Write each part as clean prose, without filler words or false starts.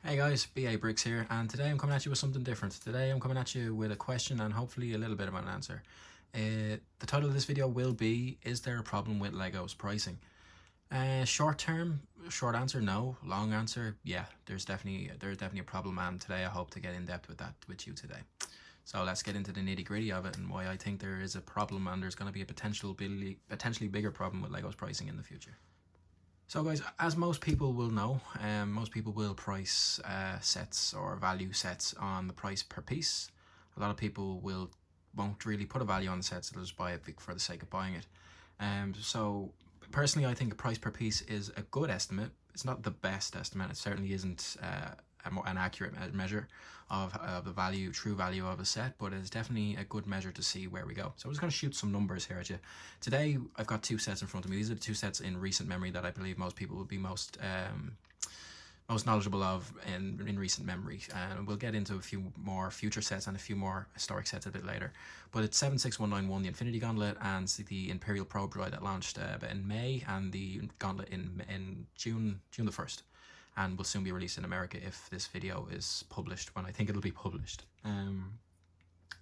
Hey guys, BA Bricks here, and today I'm coming at you with something different. Today I'm coming at you with a question and hopefully a little bit of an answer. The title of this video will be, is there a problem with Lego's pricing? Short term, short answer, no. Long answer, yeah, there's definitely a problem, and today I hope to get in depth with that with you today. So let's get into the nitty gritty of it and why I think there is a problem and there's going to be a potentially bigger problem with Lego's pricing in the future. So guys, as most people will know, most people will price sets or value sets on the price per piece. A lot of people won't really put a value on the sets, they'll just buy it for the sake of buying it. So personally, I think a price per piece is a good estimate. It's not the best estimate. It certainly isn't an accurate measure of the true value of a set, but it's definitely a good measure to see where we go. So I'm just going to shoot some numbers here at you. Today I've got two sets in front of me. These are the two sets in recent memory that I believe most people would be most knowledgeable of in recent memory, and we'll get into a few more future sets and a few more historic sets a bit later. But it's 76191, the Infinity Gauntlet, and the Imperial Probe Droid that launched in May, and the Gauntlet in June the 1st, and will soon be released in America if this video is published, when I think it'll be published.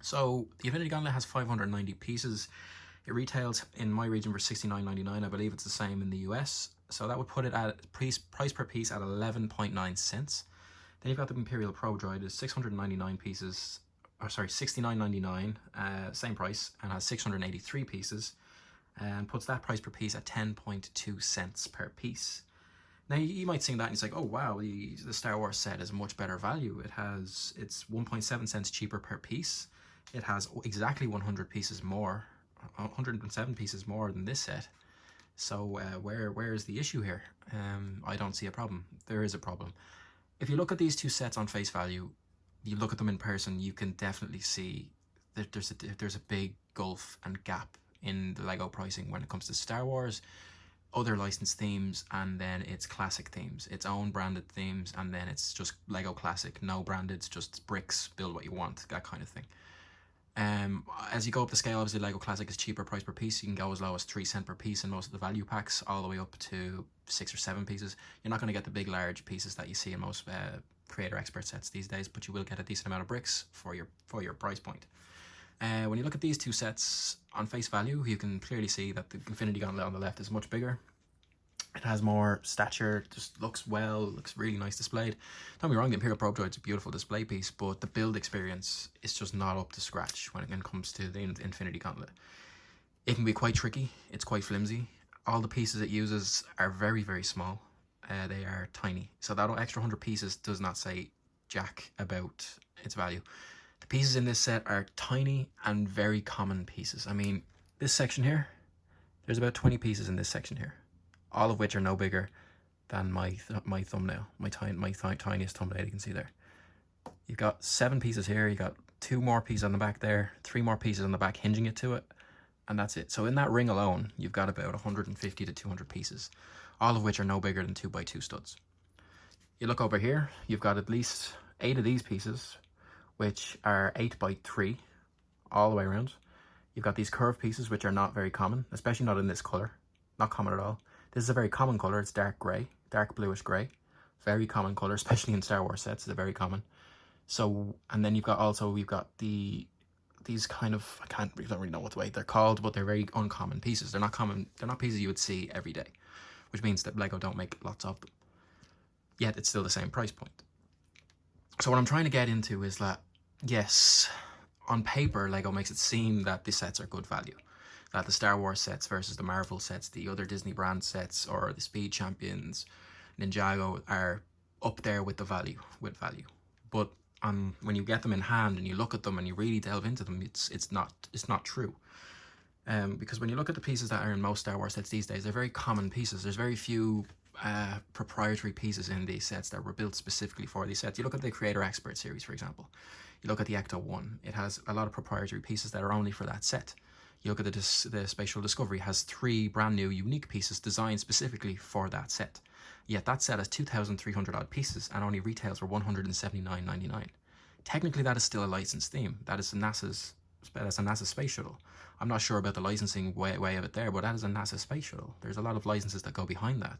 So the Infinity Gauntlet has 590 pieces. It retails in my region for $69.99. I believe it's the same in the US. So that would put it at price per piece at 11.9 cents. Then you've got the Imperial Probe Droid, is 699 pieces, or sorry, $69.99, same price, and has 683 pieces, and puts that price per piece at 10.2 cents per piece. Now you might think that and it's like, oh wow, the Star Wars set is a much better value. It's 1.7 cents cheaper per piece. It has exactly 100 pieces more, 107 pieces more than this set. So where is the issue here? I don't see a problem. There is a problem. If you look at these two sets on face value, you look at them in person, you can definitely see that there's a big gulf and gap in the Lego pricing when it comes to Star Wars, other licensed themes, and then its classic themes, its own branded themes, and then it's just Lego classic, no branded, it's just bricks, build what you want, that kind of thing. As you go up the scale, obviously Lego Classic is cheaper price per piece. You can go as low as 3 cents per piece in most of the value packs, all the way up to 6 or 7 pieces. You're not going to get the big large pieces that you see in most creator expert sets these days, but you will get a decent amount of bricks for your price point. When you look at these two sets on face value, you can clearly see that the Infinity Gauntlet on the left is much bigger. It has more stature, just looks really nice displayed. Don't be wrong, the Imperial Probe Droid is a beautiful display piece, but the build experience is just not up to scratch when it comes to the Infinity Gauntlet. It can be quite tricky, it's quite flimsy. All the pieces it uses are very, very small. They are tiny. So that extra 100 pieces does not say jack about its value. The pieces in this set are tiny and very common pieces. I mean, this section here, there's about 20 pieces in this section here, all of which are no bigger than my thumbnail, my tiniest thumbnail you can see there. You've got 7 pieces here, you got 2 more pieces on the back there, 3 more pieces on the back hinging it to it, and that's it. So in that ring alone, you've got about 150 to 200 pieces, all of which are no bigger than 2x2 studs. You look over here, you've got at least 8 of these pieces, which are 8x3, all the way around. You've got these curved pieces, which are not very common, especially not in this color, not common at all. This is a very common color. It's dark gray, dark bluish gray. Very common color, especially in Star Wars sets. It's very common. So, and then we've got these kind of, I don't really know what the way they're called, but they're very uncommon pieces. They're not common. They're not pieces you would see every day, which means that Lego don't make lots of them. Yet it's still the same price point. So what I'm trying to get into is that, yes, on paper, Lego makes it seem that the sets are good value. That the Star Wars sets versus the Marvel sets, the other Disney brand sets, or the Speed Champions, Ninjago are up there with value. But when you get them in hand and you look at them and you really delve into them, it's not true. Because when you look at the pieces that are in most Star Wars sets these days, they're very common pieces. There's very few proprietary pieces in these sets that were built specifically for these sets. You look at the Creator Expert series, for example. You look at the Ecto 1. It has a lot of proprietary pieces that are only for that set. You look at the Spatial Discovery, has 3 brand new unique pieces designed specifically for that set. Yet that set has 2,300 odd pieces and only retails for $179.99. Technically that is still a licensed theme. That's a NASA space shuttle. I'm not sure about the licensing way of it there, but that is a NASA space shuttle. There's a lot of licenses that go behind that.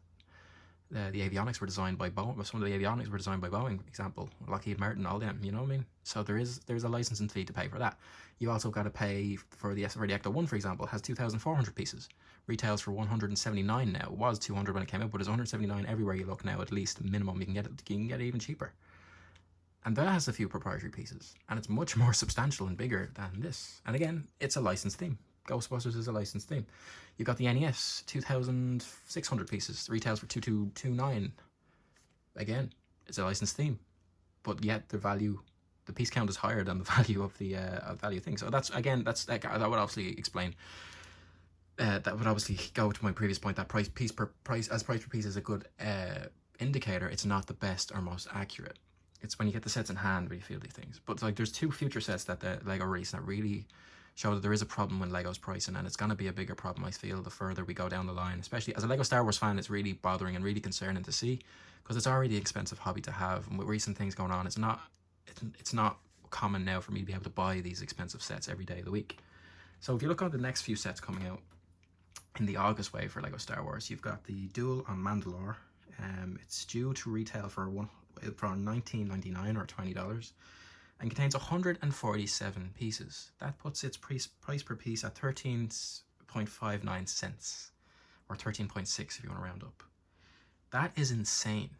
the avionics were designed by Boeing. Some of the avionics were designed by Boeing, example, Lockheed Martin, all them, you know what I mean? So there's a licensing fee to pay for that. You also got to pay for the Ecto 1, for example, has 2,400 pieces. Retails for 179 now. It was 200 when it came out, but it's 179 everywhere you look now, at least minimum. You can get it even cheaper. And that has a few proprietary pieces, and it's much more substantial and bigger than this. And again, it's a licensed theme. Ghostbusters is a licensed theme. You got the NES, 2,600 pieces, retails for 2,229. Again, it's a licensed theme, but yet the piece count is higher than the value of the value thing. So that's that would obviously explain. That would obviously go to my previous point that price per piece is a good indicator. It's not the best or most accurate. It's when you get the sets in hand where you feel these things. But like, there's two future sets that the Lego release that really show that there is a problem with Lego's pricing, and it's going to be a bigger problem, I feel, the further we go down the line. Especially as a Lego Star Wars fan, it's really bothering and really concerning to see, because it's already an expensive hobby to have, and with recent things going on, it's not common now for me to be able to buy these expensive sets every day of the week. So if you look at the next few sets coming out in the August wave for Lego Star Wars, you've got the Duel on Mandalore. It's due to retail for $19.99 or $20, and contains 147 pieces. That puts its price per piece at 13.59 cents, or 13.6 if you want to round up. That is insane.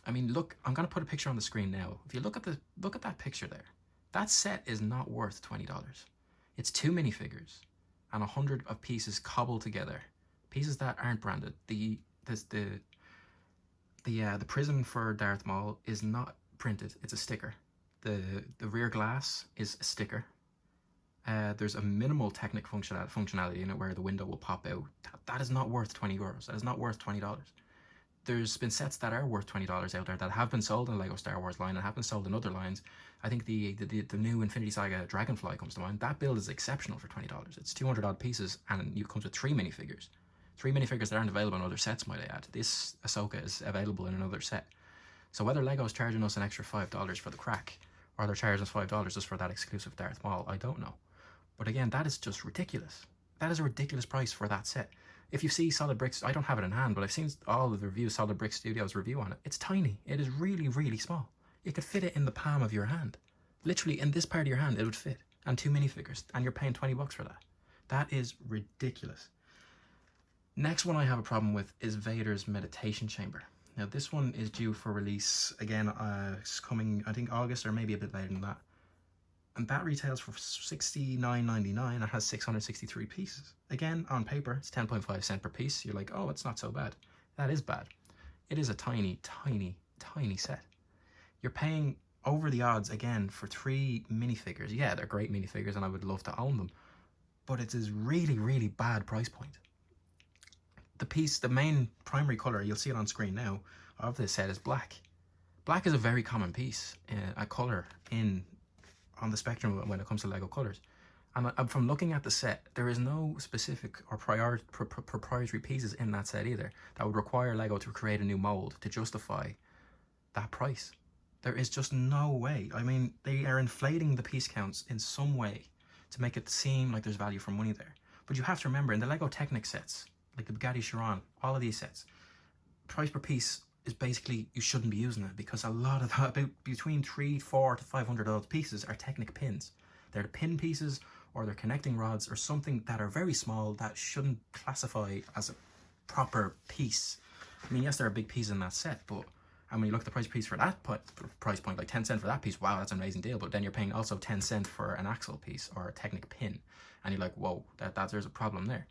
I mean, look, I'm going to put a picture on the screen now. If you look at that picture there, that set is not worth $20. It's 2 minifigures and 100 of pieces cobbled together, pieces that aren't branded. The prism for Darth Maul is not printed, it's a sticker. The rear glass is a sticker. There's a minimal technical functionality in it where the window will pop out. That is not worth €20. That is not worth $20. There's been sets that are worth $20 out there that have been sold in the Lego Star Wars line and have been sold in other lines. I think the new Infinity Saga Dragonfly comes to mind. That build is exceptional for $20. It's 200 odd pieces, and it comes with 3 minifigures. 3 minifigures that aren't available in other sets, might I add. This Ahsoka is available in another set. So whether Lego's charging us an extra $5 for the crack, or they're charging us $5 just for that exclusive Darth Maul, I don't know. But again, that is just ridiculous. That is a ridiculous price for that set. If you see Solid Bricks, I don't have it in hand, but I've seen all of the reviews, Solid Brick Studios review on it. It's tiny. It is really, really small. You could fit it in the palm of your hand. Literally, in this part of your hand, it would fit. And 2 minifigures, and you're paying $20 for that. That is ridiculous. Next one I have a problem with is Vader's Meditation Chamber. Now this one is due for release again, it's coming, I think August or maybe a bit later than that. And that retails for $69.99 and has 663 pieces. Again, on paper, it's 10.5 cents per piece. You're like, oh, it's not so bad. That is bad. It is a tiny, tiny, tiny set. You're paying over the odds again for 3 minifigures. Yeah, they're great minifigures and I would love to own them. But it is really, really bad price point. The main primary colour, you'll see it on screen now, of this set is black. Black is a very common piece, a colour on the spectrum when it comes to Lego colours. And from looking at the set, there is no specific or proprietary pieces in that set either that would require Lego to create a new mould to justify that price. There is just no way. I mean, they are inflating the piece counts in some way to make it seem like there's value for money there. But you have to remember, in the Lego Technic sets, like the Bugatti Chiron, all of these sets, price per piece is basically, you shouldn't be using it, because a lot of that, about between 300 to 500 odd pieces are Technic pins. They're the pin pieces, or they're connecting rods, or something that are very small that shouldn't classify as a proper piece. I mean, yes, there are big pieces in that set, but and when you look at the price piece for that price point, like 10 cents for that piece, wow, that's an amazing deal. But then you're paying also 10 cents for an axle piece or a Technic pin, and you're like, whoa, there's a problem there.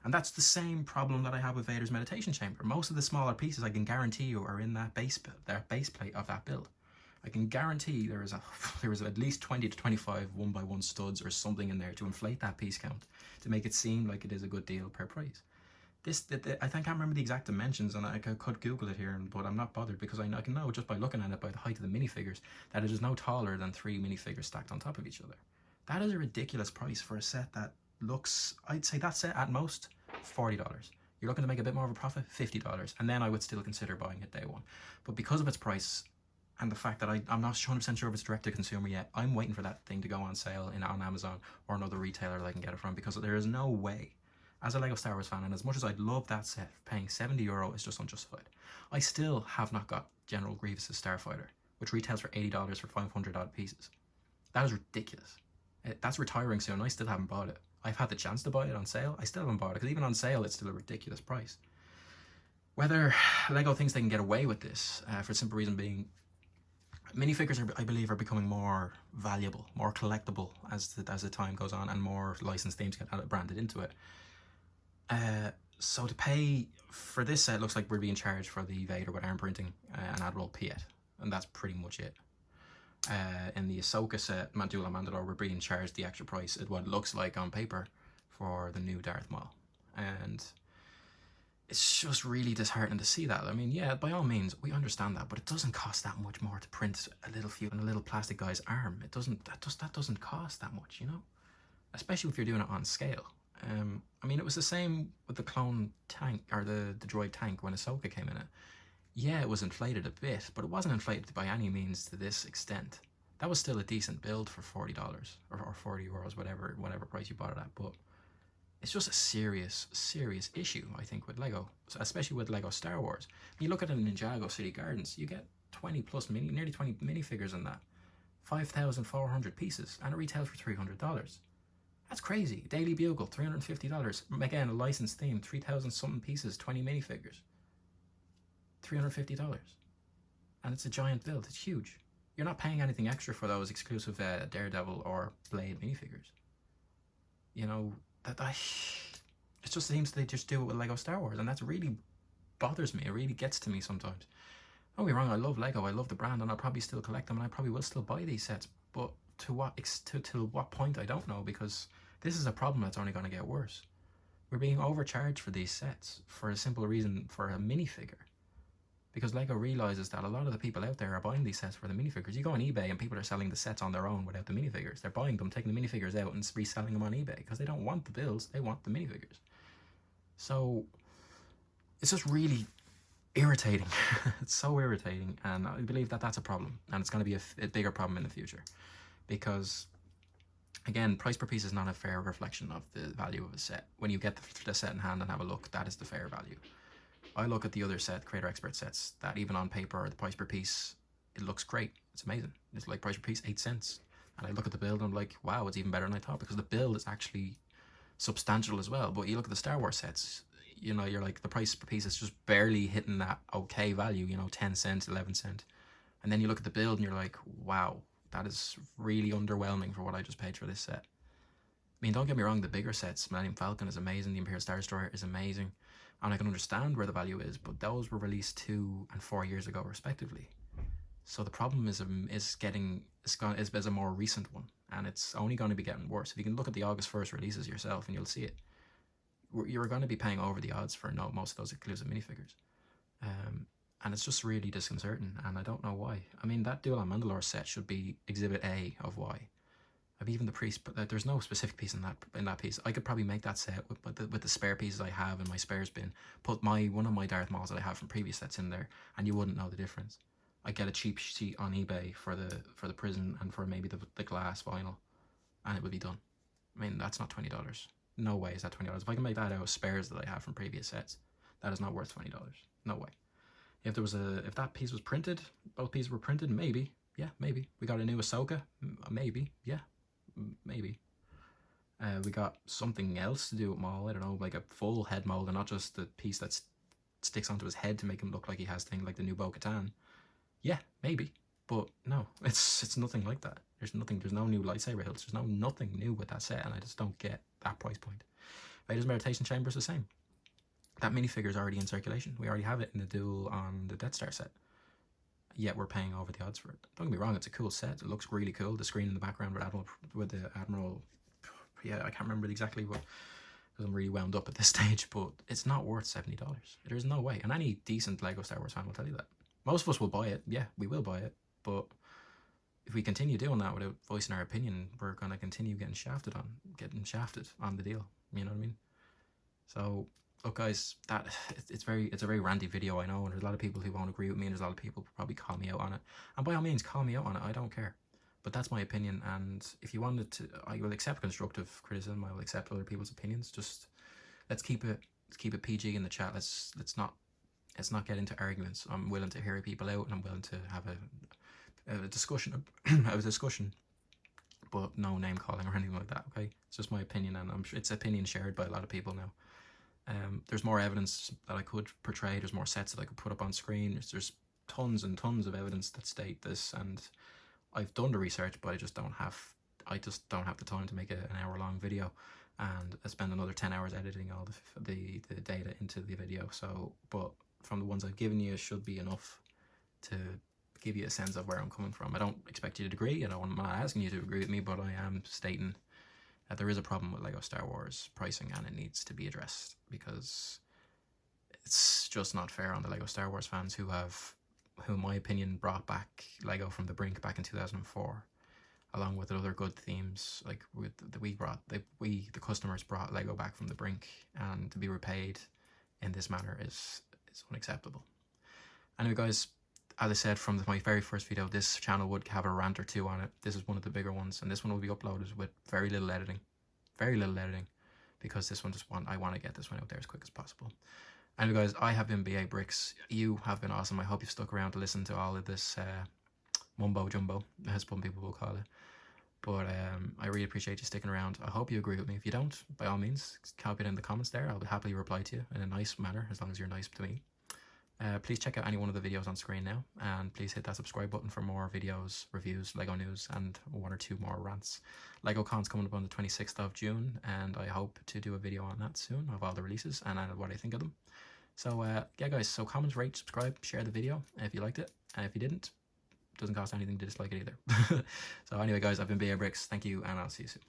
And that's the same problem that I have with Vader's Meditation Chamber. Most of the smaller pieces, I can guarantee you, are in that base plate of that build. I can guarantee there is at least 20 to 25 1x1 studs or something in there to inflate that piece count, to make it seem like it is a good deal per price. I can't remember the exact dimensions, and I could Google it here, but I'm not bothered, because I can know just by looking at it, by the height of the minifigures, that it is no taller than 3 minifigures stacked on top of each other. That is a ridiculous price for a set that looks, I'd say that set at most $40. You're looking to make a bit more of a profit, $50, and then I would still consider buying it day one. But because of its price and the fact that I'm not 100% sure if it's direct to consumer yet, I'm waiting for that thing to go on sale on Amazon or another retailer that I can get it from, because there is no way as a Lego Star Wars fan, and as much as I'd love that set, paying €70 is just unjustified. I still have not got General Grievous' Starfighter, which retails for $80 for 500 odd pieces. That is ridiculous. That's retiring soon. I still haven't bought it. I've had the chance to buy it on sale. I still haven't bought it, because even on sale, it's still a ridiculous price. Whether Lego thinks they can get away with this, for the simple reason being, minifigures, I believe, are becoming more valuable, more collectible as the time goes on, and more licensed themes get branded into it. So to pay for this set, looks like we're being charged for the Vader with arm printing and Admiral Piet, and that's pretty much it. In the Ahsoka set, Mandula Mandalore, we're being charged the extra price at what it looks like on paper for the new Darth Maul, and it's just really disheartening to see that. I mean, yeah, by all means, we understand that, but it doesn't cost that much more to print a little few on a little plastic guy's arm. It doesn't. That doesn't cost that much, you know, especially if you're doing it on scale. I mean, it was the same with the clone tank, or the droid tank, when Ahsoka came in it. Yeah, it was inflated a bit, but it wasn't inflated by any means to this extent. That was still a decent build for $40 or €40, whatever price you bought it at. But it's just a serious issue, I think, with Lego, especially with Lego Star Wars. When you look at it in Ninjago City Gardens, you get 20 plus nearly 20 minifigures in that, 5,400 pieces, and it retails for $300. That's crazy. Daily Bugle, $350. Again, a licensed theme, 3,000 something pieces, 20 minifigures, $350. And it's a giant build. It's huge. You're not paying anything extra for those exclusive Daredevil or Blade minifigures. You know, it just seems they just do it with Lego Star Wars, and that really bothers me. It really gets to me sometimes. Don't get me wrong, I love Lego, I love the brand, and I'll probably still collect them, and I probably will still buy these sets, but to what point, I don't know, because this is a problem that's only going to get worse. We're being overcharged for these sets for a simple reason, for a minifigure. Because Lego realizes that a lot of the people out there are buying these sets for the minifigures. You go on eBay and people are selling the sets on their own without the minifigures. They're buying them, taking the minifigures out and reselling them on eBay, because they don't want the builds, they want the minifigures. So it's just really irritating. It's so irritating, and I believe that that's a problem, and it's going to be a bigger problem in the future, because again, price per piece is not a fair reflection of the value of a set. When you get the set in hand and have a look, that is the fair value. I look at the other set, Creator Expert sets, that even on paper, the price per piece, it looks great. It's amazing. It's like price per piece, 8 cents. And I look at the build and I'm like, wow, it's even better than I thought, because the build is actually substantial as well. But you look at the Star Wars sets, you know, you're like, the price per piece is just barely hitting that okay value, you know, 10 cents, 11 cents. And then you look at the build and you're like, wow, that is really underwhelming for what I just paid for this set. I mean, don't get me wrong, the bigger sets, Millennium Falcon is amazing, the Imperial Star Destroyer is amazing, and I can understand where the value is, but those were released 2 and 4 years ago respectively. So the problem is a more recent one, and it's only going to be getting worse. If you can look at the August 1st releases yourself, and you'll see it. You're going to be paying over the odds for most of those exclusive minifigures. And it's just really disconcerting, and I don't know why. I mean, that Duel on Mandalore set should be Exhibit A of why. I've even the priest, but there's no specific piece in that piece. I could probably make that set with the spare pieces I have in my spares bin. Put one of my Darth Mauls that I have from previous sets in there, and you wouldn't know the difference. I get a cheap sheet on eBay for the prison and for maybe the glass vinyl, and it would be done. I mean, that's not $20. No way is that $20. If I can make that out of spares that I have from previous sets, that is not worth $20. No way. If that piece was printed, both pieces were printed, maybe. Yeah, maybe. We got a new Ahsoka, maybe. Yeah, maybe. We got something else to do with Maul, I don't know, like a full head mold, and not just the piece that sticks onto his head to make him look like he has things like the new Bo-Katan. Yeah, maybe. But no, it's nothing like that. There's no new lightsaber hilts, there's nothing new with that set, and I just don't get that price point. Vader's Meditation Chamber is the same. That minifigure is already in circulation. We already have it in the duel on the Death Star set. Yet we're paying over the odds for it. Don't get me wrong, it's a cool set. It looks really cool. The screen in the background with the Admiral, yeah, I can't remember exactly what, because I'm really wound up at this stage, but it's not worth $70. There's no way. And any decent Lego Star Wars fan will tell you that. Most of us will buy it. Yeah, we will buy it. But if we continue doing that without voicing our opinion, we're going to continue getting shafted on the deal. You know what I mean? So, look guys, it's a very ranty video, I know, and there's a lot of people who won't agree with me, and there's a lot of people who probably call me out on it. And by all means, call me out on it, I don't care. But that's my opinion, and if you wanted to, I will accept constructive criticism, I will accept other people's opinions. Just let's keep it PG in the chat. Let's not get into arguments. I'm willing to hear people out, and I'm willing to have a discussion, a discussion, but no name calling or anything like that. Okay, it's just my opinion, and I'm sure it's opinion shared by a lot of people now. There's more evidence that I could portray. There's more sets that I could put up on screen. There's tons and tons of evidence that state this, and I've done the research, but I just don't have the time to make an hour-long video, and I spend another 10 hours editing all the data into the video. So, but from the ones I've given you, should be enough to give you a sense of where I'm coming from. I don't expect you to agree, I'm not asking you to agree with me, but I am stating that there is a problem with Lego Star Wars pricing, and it needs to be addressed, because it's just not fair on the Lego Star Wars fans who, in my opinion, brought back Lego from the brink back in 2004, along with other good themes. Like the customers brought Lego back from the brink, and to be repaid in this manner is unacceptable. Anyway, guys, as I said from my very first video, this channel would have a rant or two on it. This is one of the bigger ones, and this one will be uploaded with very little editing, because this one I want to get this one out there as quick as possible. Anyway, guys, I have been BA Bricks. You have been awesome. I hope you've stuck around to listen to all of this mumbo jumbo, as some people will call it. But I really appreciate you sticking around. I hope you agree with me. If you don't, by all means, copy it in the comments there. I'll happily reply to you in a nice manner, as long as you're nice to me. Please check out any one of the videos on screen now, and please hit that subscribe button for more videos, reviews, Lego news, and 1 or 2 more rants. LegoCon's coming up on the 26th of June, and I hope to do a video on that soon, of all the releases and what I think of them. So yeah, guys, so comment, rate, subscribe, share the video if you liked it, and if you didn't, it doesn't cost anything to dislike it either. So anyway, guys, I've been BA Bricks. Thank you, and I'll see you soon.